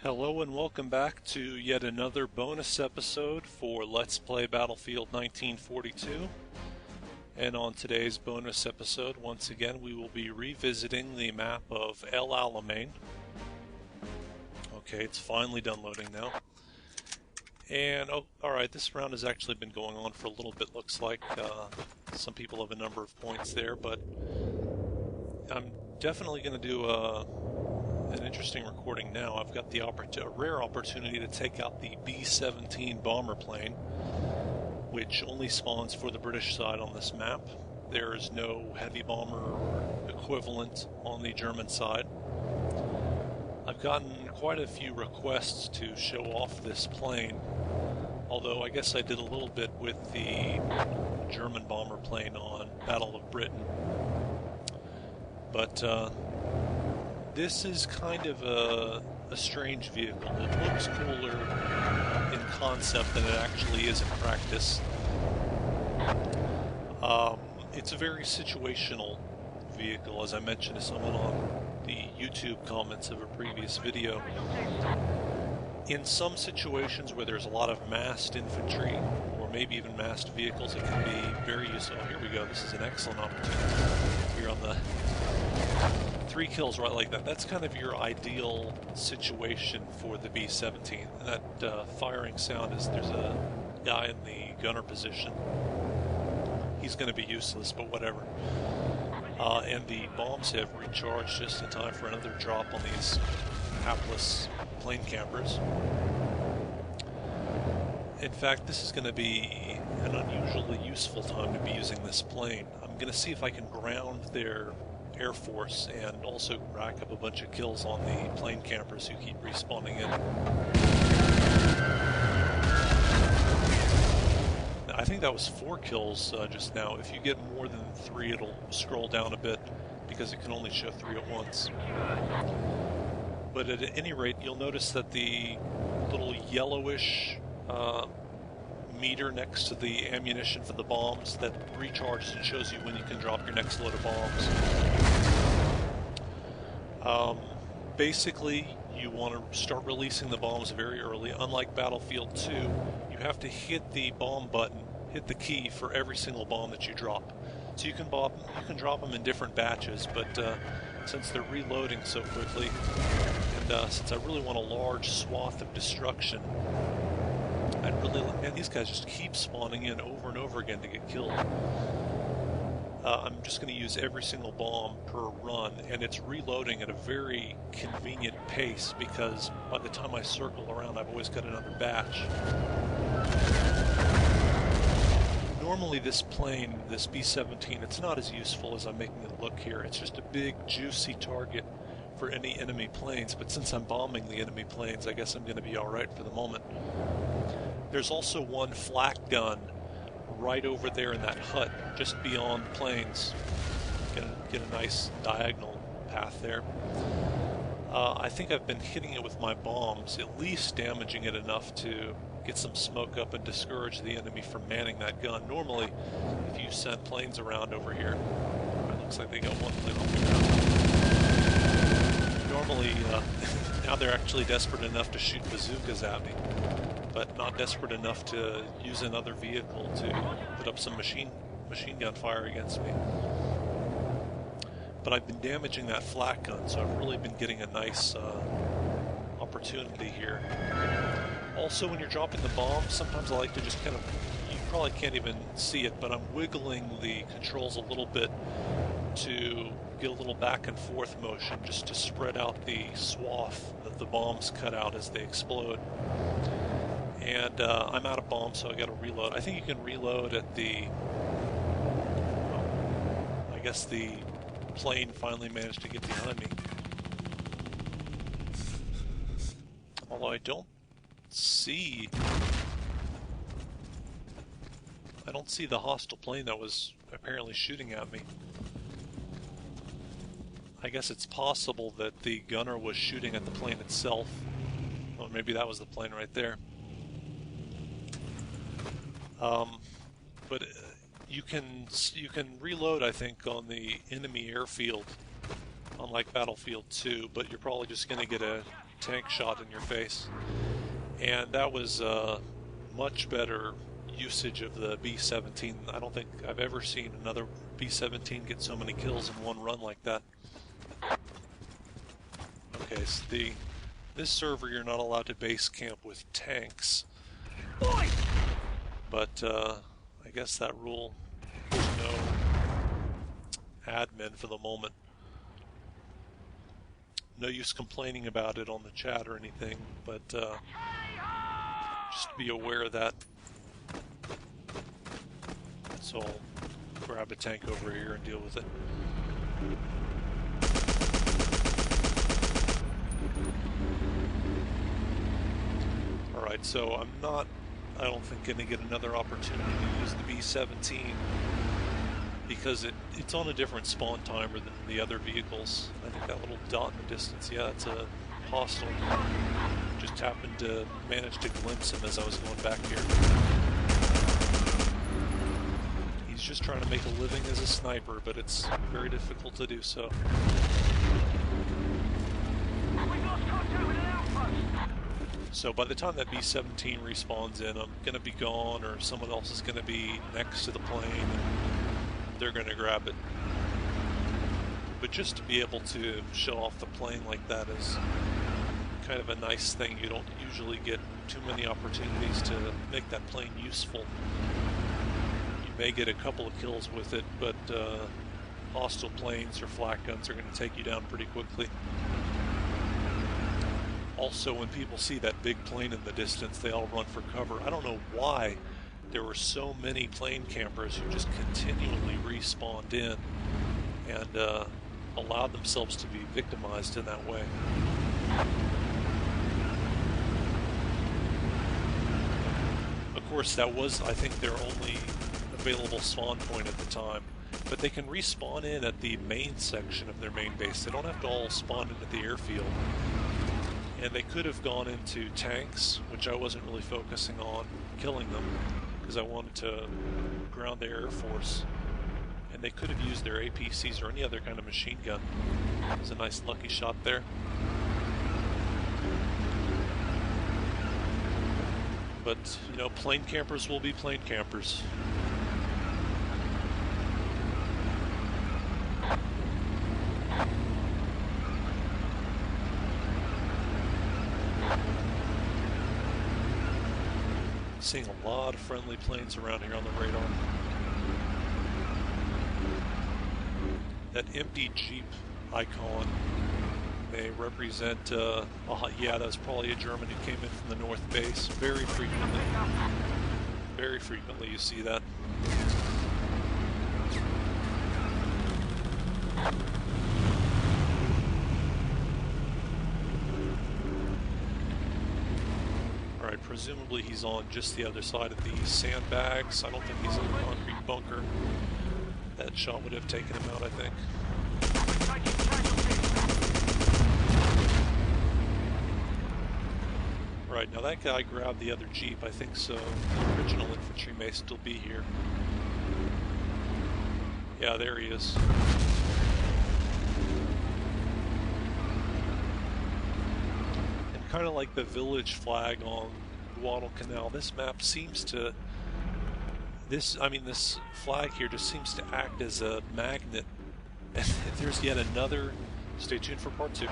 Hello and welcome back to yet another bonus episode for Let's Play Battlefield 1942. And on today's bonus episode, once again, we will be revisiting the map of El Alamein. Okay, it's finally done loading now. And, oh, alright, this round has actually been going on for a little bit, looks like. Some people have a number of points there, but I'm definitely going to do an interesting recording now. I've got a rare opportunity to take out the B-17 bomber plane, which only spawns for the British side on this map. There is no heavy bomber or equivalent on the German side. I've gotten quite a few requests to show off this plane, although I guess I did a little bit with the German bomber plane on Battle of Britain. But this is kind of a strange vehicle. It looks cooler in concept than it actually is in practice. It's a very situational vehicle, as I mentioned to someone on the YouTube comments of a previous video. In some situations where there's a lot of massed infantry, or maybe even massed vehicles, it can be very useful. Oh, here we go. This is an excellent opportunity here on the 3 kills right like that. That's kind of your ideal situation for the B-17. And that firing sound is there's a guy in the gunner position. He's going to be useless, but whatever. And the bombs have recharged just in time for another drop on these hapless plane campers. In fact, this is going to be an unusually useful time to be using this plane. I'm going to see if I can ground their Air Force and also rack up a bunch of kills on the plane campers who keep respawning in. I think that was 4 kills just now. If you get more than 3, it'll scroll down a bit because it can only show 3 at once. But at any rate, you'll notice that the little yellowish meter next to the ammunition for the bombs that recharges and shows you when you can drop your next load of bombs. Basically, you want to start releasing the bombs very early. Unlike Battlefield 2, you have to hit the bomb button, hit the key for every single bomb that you drop. So you can drop them in different batches, but since they're reloading so quickly, and since I really want a large swath of destruction, man, these guys just keep spawning in over and over again to get killed. I'm just going to use every single bomb per run, and it's reloading at a very convenient pace because by the time I circle around, I've always got another batch. Normally this plane, this B-17, it's not as useful as I'm making it look here. It's just a big, juicy target for any enemy planes, but since I'm bombing the enemy planes, I guess I'm going to be alright for the moment. There's also one flak gun right over there in that hut, just beyond the planes. Get a nice diagonal path there. I think I've been hitting it with my bombs, at least damaging it enough to get some smoke up and discourage the enemy from manning that gun. Normally, if you send planes around over here, it looks like they got one plane off the ground. Normally, now they're actually desperate enough to shoot bazookas at me, but not desperate enough to use another vehicle to put up some machine gun fire against me. But I've been damaging that flak gun, so I've really been getting a nice opportunity here. Also, when you're dropping the bomb, sometimes I like to just kind of, you probably can't even see it, but I'm wiggling the controls a little bit to get a little back and forth motion just to spread out the swath that the bombs cut out as they explode. And I'm out of bombs, so I got to reload. I think you can reload at the... I guess the plane finally managed to get behind me. Although I don't see the hostile plane that was apparently shooting at me. I guess it's possible that the gunner was shooting at the plane itself. Or maybe that was the plane right there. But you can reload, I think, on the enemy airfield unlike Battlefield 2, but you're probably just going to get a tank shot in your face. And that was much better usage of the B-17. I don't think I've ever seen another B-17 get so many kills in one run like that. Okay, so this server you're not allowed to base camp with tanks. But I guess that rule, there's no admin for the moment. No use complaining about it on the chat or anything, but just be aware of that. So I'll grab a tank over here and deal with it. Alright, so I don't think going to get another opportunity to use the B-17 because it's on a different spawn timer than the other vehicles. I think that little dot in the distance, yeah, it's a hostile. Just happened to manage to glimpse him as I was going back here. He's just trying to make a living as a sniper, but it's very difficult to do so. So by the time that B-17 respawns in, I'm going to be gone, or someone else is going to be next to the plane, and they're going to grab it. But just to be able to show off the plane like that is kind of a nice thing. You don't usually get too many opportunities to make that plane useful. You may get a couple of kills with it, but hostile planes or flak guns are going to take you down pretty quickly. Also, when people see that big plane in the distance, they all run for cover. I don't know why there were so many plane campers who just continually respawned in and allowed themselves to be victimized in that way. Of course, that was, I think, their only available spawn point at the time. But they can respawn in at the main section of their main base. They don't have to all spawn in at the airfield. And they could have gone into tanks, which I wasn't really focusing on killing them, because I wanted to ground the Air Force. And they could have used their APCs or any other kind of machine gun. It was a nice lucky shot there. But, you know, plane campers will be plane campers. Seeing a lot of friendly planes around here on the radar. That empty Jeep icon may represent, yeah, that was probably a German who came in from the north base. Very frequently you see that. Alright, presumably he's on just the other side of these sandbags. I don't think he's in a concrete bunker. That shot would have taken him out, I think. Right, now that guy grabbed the other Jeep, I think so. The original infantry may still be here. Yeah, there he is. And kind of like the village flag on Guadalcanal, this map seems to... This flag here just seems to act as a magnet. And there's yet another... Stay tuned for part 2.